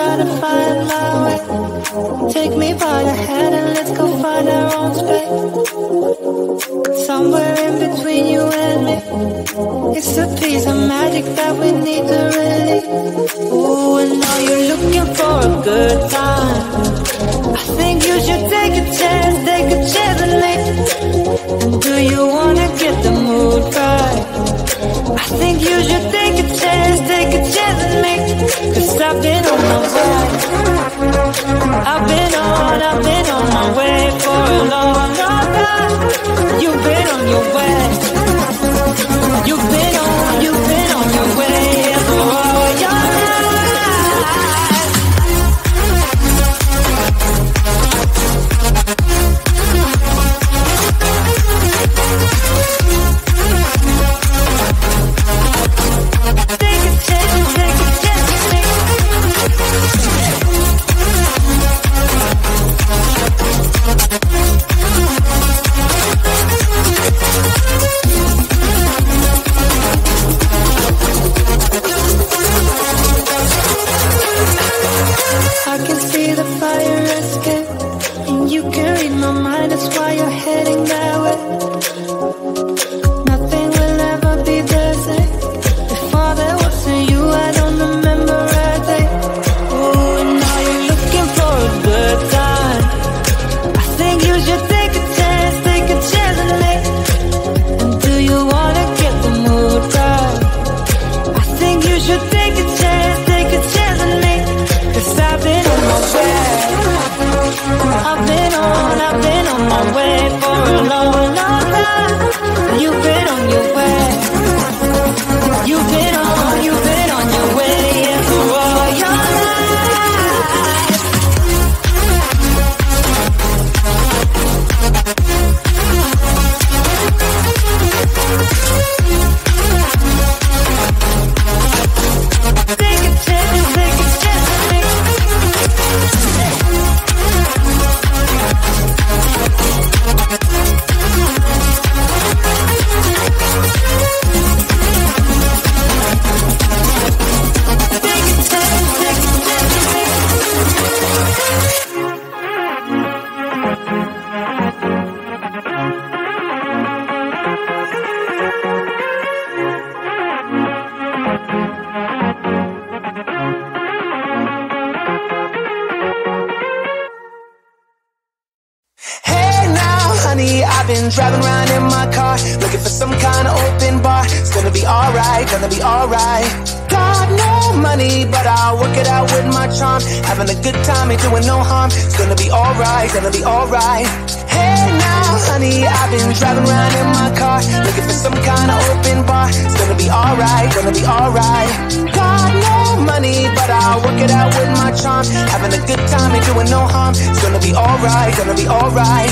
try to find my way. Take me by the hand and let's go find our own space. Somewhere in between you and me, it's a piece of magic that we need to release. Ooh, and now you're looking for a good time. I think you should take a chance and make. And do you wanna get the mood right? I think you should take a chance and make. Cause I've been on my way. I've been on my way for a long, long time. You've been on your way. You've been on your way for all your life. I can see the fire escape, and you can read my mind, that's why you're heading that way. Nothing will ever be the same. Before there wasn't you, I don't remember a day. Oh, and now you're looking for a good time. I think you should take a chance and make. And do you wanna get the mood right? I think you should take a chance and make. Cause I've been on my way. I've been on my way for a long, long time. You've been on your way. You've been on your way for all your life. Take a chance and make. I've been driving around in my car, looking for some kind of open bar. It's gonna be alright, gonna be alright. Got no money, but I'll work it out with my charm. Having a good time, ain't doing no harm. It's gonna be alright, gonna be alright. Hey now, honey, I've been driving around in my car, looking for some kind of open bar. It's gonna be alright, gonna be alright. Got no money, but I'll work it out with my charm. Having a good time, ain't doing no harm. It's gonna be alright, gonna be alright.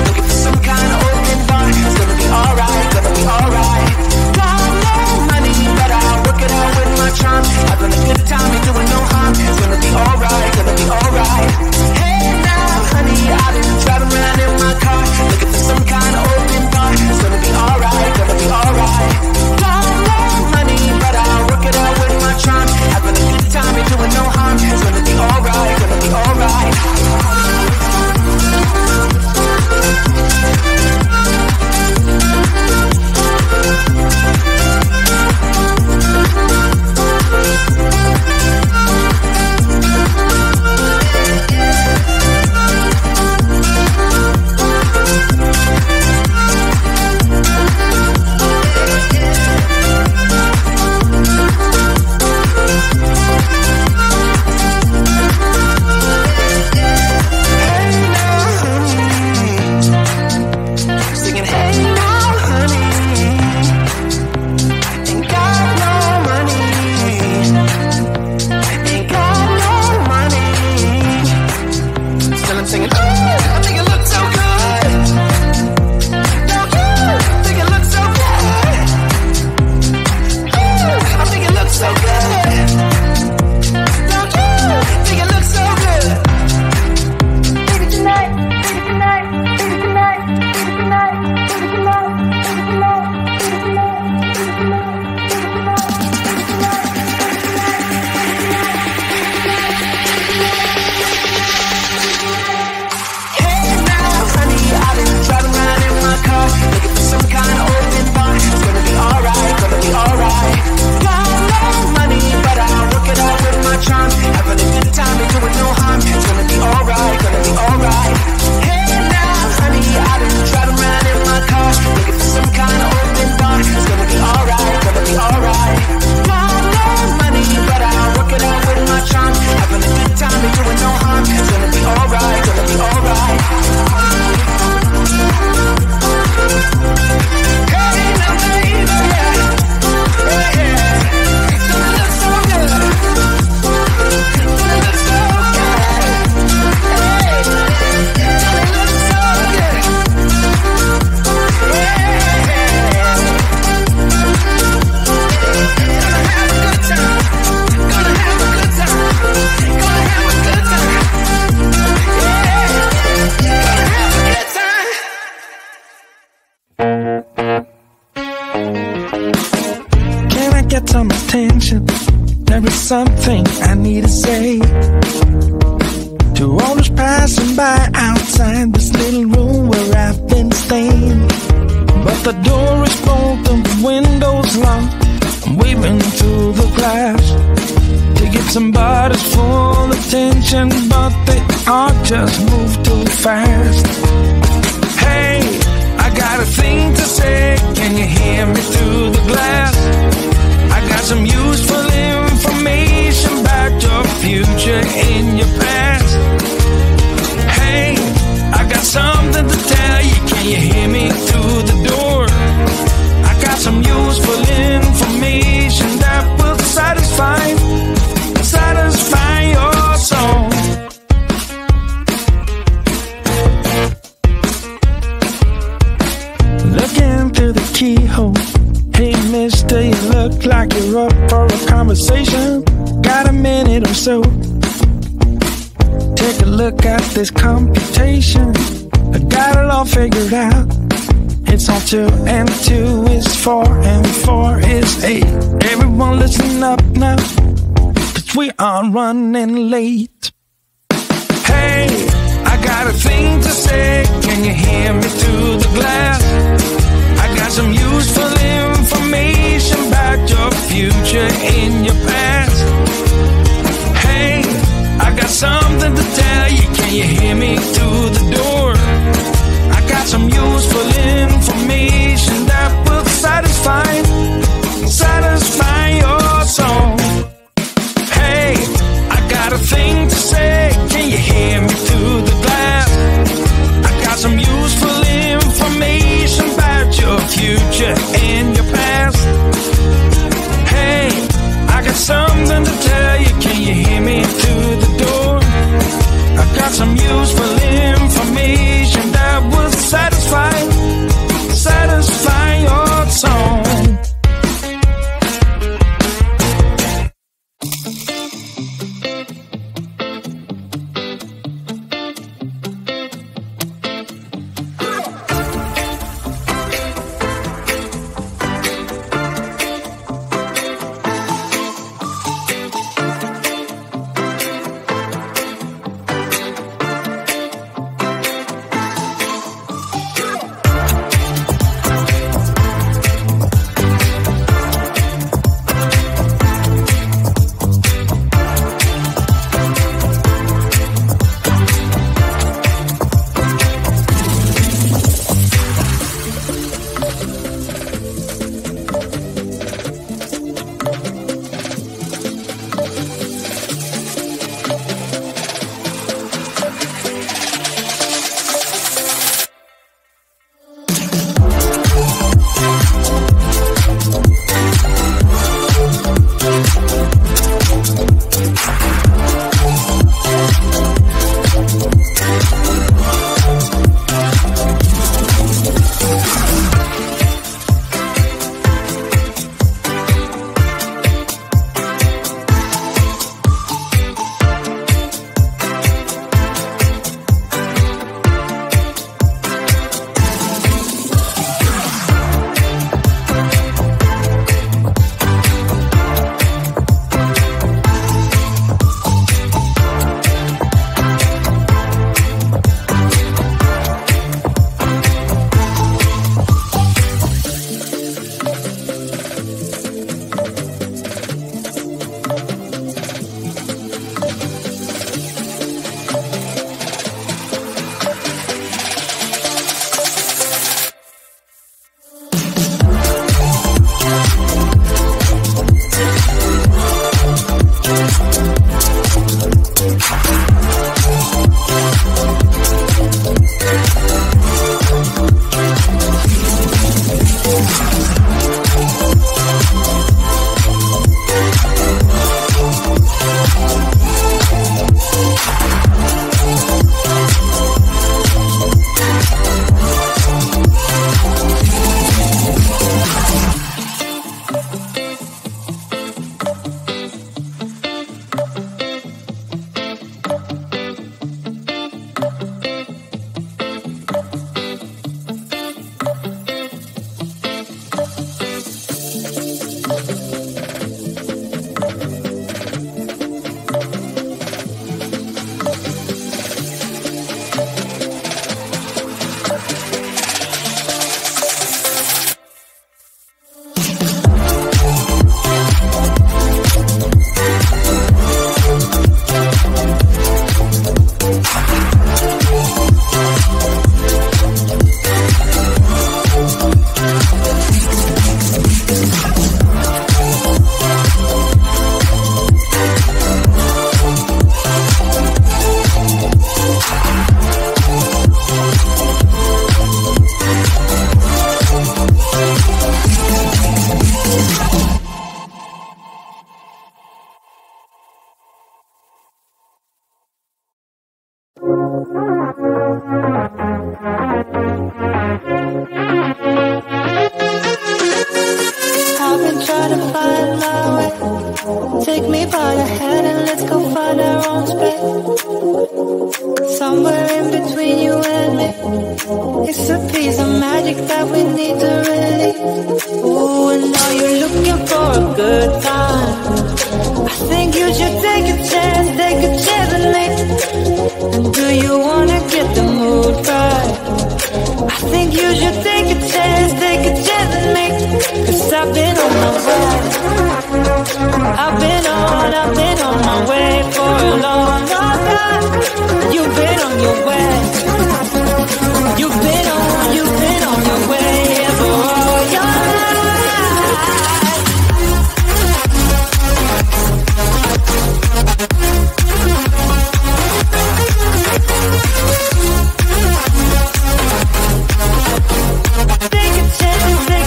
Looking for some kind of open bar. It's gonna be alright, gonna be alright. Got no money, but I'll work it out with my charm. Having a good time, ain't doing no harm. It's gonna be alright, gonna be alright. Hey now, get some attention. There is something I need to say to all those passing by outside this little room where I've been staying. But the door is open, the window's locked. I'm waving through the glass to get somebody's full attention, but they all just move too fast. Hey, I got a thing to say, can you hear me through the glass? I got some useful information about your future and your past. Hey, I got something to tell you, can you hear me through the door? I got some useful information that will satisfy your soul. Looking through the keyhole. Hey mister, you look like you're up for a conversation. Got a minute or so? Take a look at this computation. I got it all figured out. It's all 2 and 2 is 4 and 4 is 8. Everyone listen up now, 'cause we are running late. Hey, I got a thing to say, can you hear me through the glass? I got some useful information about your future and your past. Hey, I got something to tell you, can you hear me through the door? I got some useful information that will satisfy your soul. Hey, I got a thing to say, can you hear me through the glass? I got some useful information about your future and your past. Hey, I got something to tell you, can you hear me through the door? I got some useful information that will satisfy your soul. try to find my way. Take me by the hand and let's go find our own space. Somewhere in between you and me, it's a piece of magic that we need to release. Ooh, and now you're looking for a good time. I think you should take a chance with me. And do you wanna get the mood right? I think you should take a chance with me. Cause I've been on my way. I've been on my way for a long, long time. You've been on your way. You've been on your way for all your life. Take a chance with me.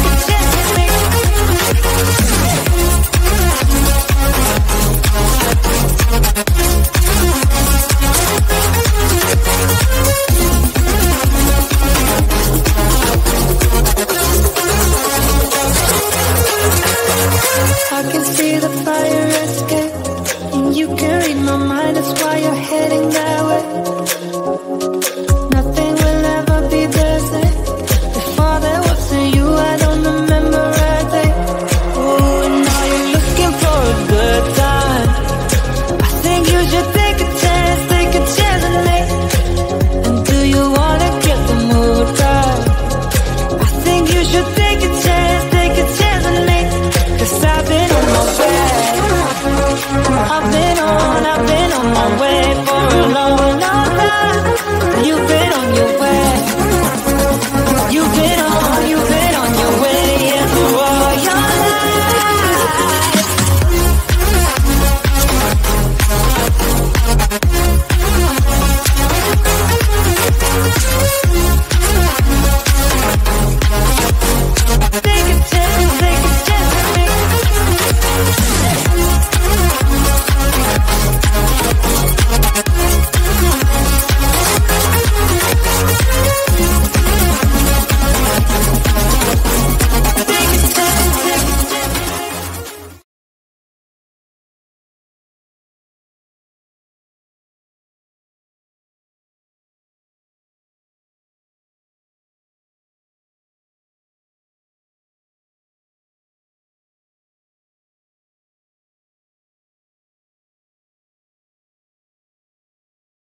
I can see the fire escape, and you can read my mind, that's why you're heading that way. Nothing will ever be the same. Before there wasn't you, I don't remember a day. Oh, and now you're looking for a good time. I think you should take a chance with me. And do you wanna get the mood right? I think you should take a chance with me. Cause I've been on my way. I've been on my way for a long, long time.